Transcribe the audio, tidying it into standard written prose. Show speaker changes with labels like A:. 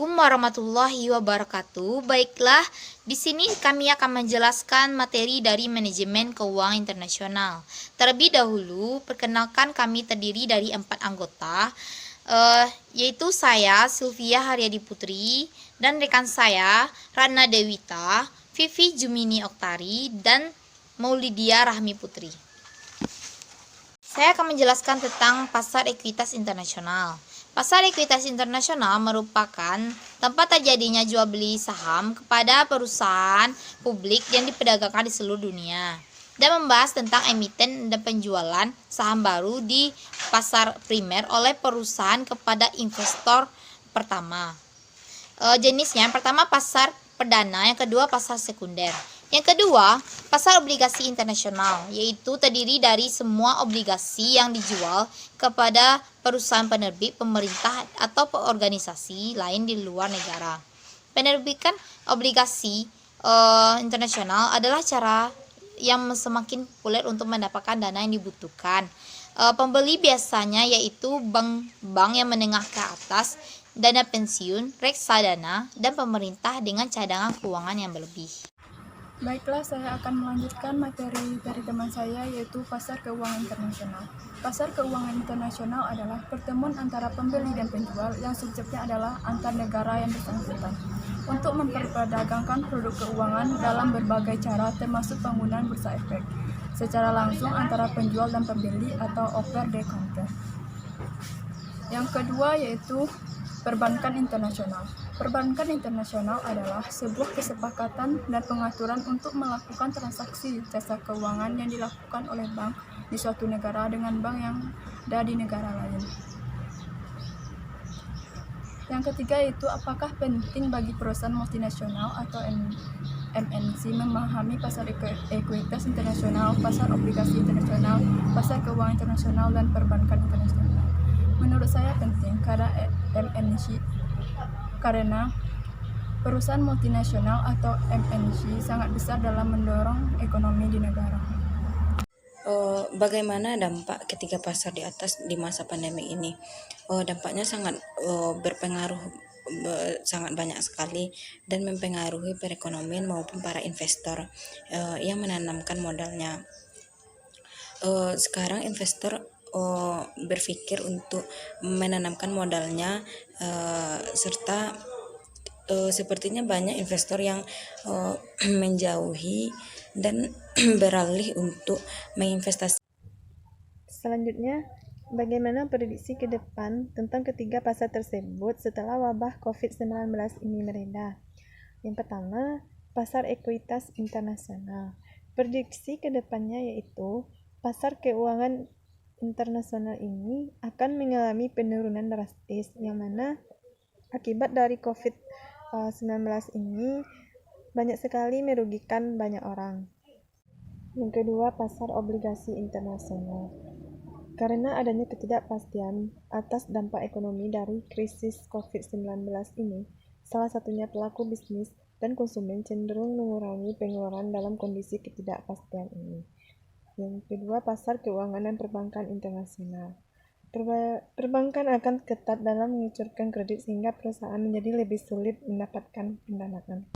A: Assalamualaikum warahmatullahi wabarakatuh. Baiklah, di sini kami akan menjelaskan materi dari manajemen keuangan internasional. Terlebih dahulu, perkenalkan kami terdiri dari 4 anggota, yaitu saya, Sylvia Haryadi Putri, dan rekan saya, Rana Dewita, Vivi Jumini Oktari, dan Maulidia Rahmi Putri. Saya akan menjelaskan tentang pasar ekuitas internasional. Pasar ekuitas internasional merupakan tempat terjadinya jual beli saham kepada perusahaan publik yang diperdagangkan di seluruh dunia, dan membahas tentang emiten dan penjualan saham baru di pasar primer oleh perusahaan kepada investor pertama. Jenisnya yang pertama pasar perdana, yang kedua pasar sekunder. Yang kedua, pasar obligasi internasional, yaitu terdiri dari semua obligasi yang dijual kepada perusahaan penerbit, pemerintah, atau organisasi lain di luar negara. Penerbitan obligasi internasional adalah cara yang semakin populer untuk mendapatkan dana yang dibutuhkan. Pembeli biasanya yaitu bank-bank yang menengah ke atas, dana pensiun, reksadana, dan pemerintah dengan cadangan keuangan yang berlebih.
B: Baiklah, saya akan melanjutkan materi dari teman saya, yaitu pasar keuangan internasional. Pasar keuangan internasional adalah pertemuan antara pembeli dan penjual yang subjeknya adalah antar negara yang bersangkutan untuk memperdagangkan produk keuangan dalam berbagai cara, termasuk penggunaan bursa efek secara langsung antara penjual dan pembeli atau over the counter. Yang kedua yaitu perbankan internasional. Perbankan internasional adalah sebuah kesepakatan dan pengaturan untuk melakukan transaksi jasa keuangan yang dilakukan oleh bank di suatu negara dengan bank yang ada di negara lain. Yang ketiga yaitu apakah penting bagi perusahaan multinasional atau MNC memahami pasar ekuitas internasional, pasar obligasi internasional, pasar keuangan internasional, dan perbankan internasional. Menurut saya penting karena perusahaan multinasional atau MNC sangat besar dalam mendorong ekonomi di negara.
C: Bagaimana dampak ketika pasar di atas di masa pandemi ini? Dampaknya sangat berpengaruh, sangat banyak sekali, dan mempengaruhi perekonomian maupun para investor yang menanamkan modalnya. Sekarang investor berpikir untuk menanamkan modalnya, serta sepertinya banyak investor yang menjauhi dan beralih untuk menginvestasi.
D: Selanjutnya, bagaimana prediksi ke depan tentang ketiga pasar tersebut setelah wabah COVID-19 ini mereda? Yang pertama, pasar ekuitas internasional. Prediksi ke depannya yaitu pasar keuangan internasional ini akan mengalami penurunan drastis, yang mana akibat dari COVID-19 ini banyak sekali merugikan banyak orang. Yang kedua, pasar obligasi internasional. Karena adanya ketidakpastian atas dampak ekonomi dari krisis COVID-19 ini, salah satunya pelaku bisnis dan konsumen cenderung mengurangi pengeluaran dalam kondisi ketidakpastian ini. Yang kedua, pasar keuangan dan perbankan internasional. Perbankan akan ketat dalam mengucurkan kredit sehingga perusahaan menjadi lebih sulit mendapatkan pendanaan.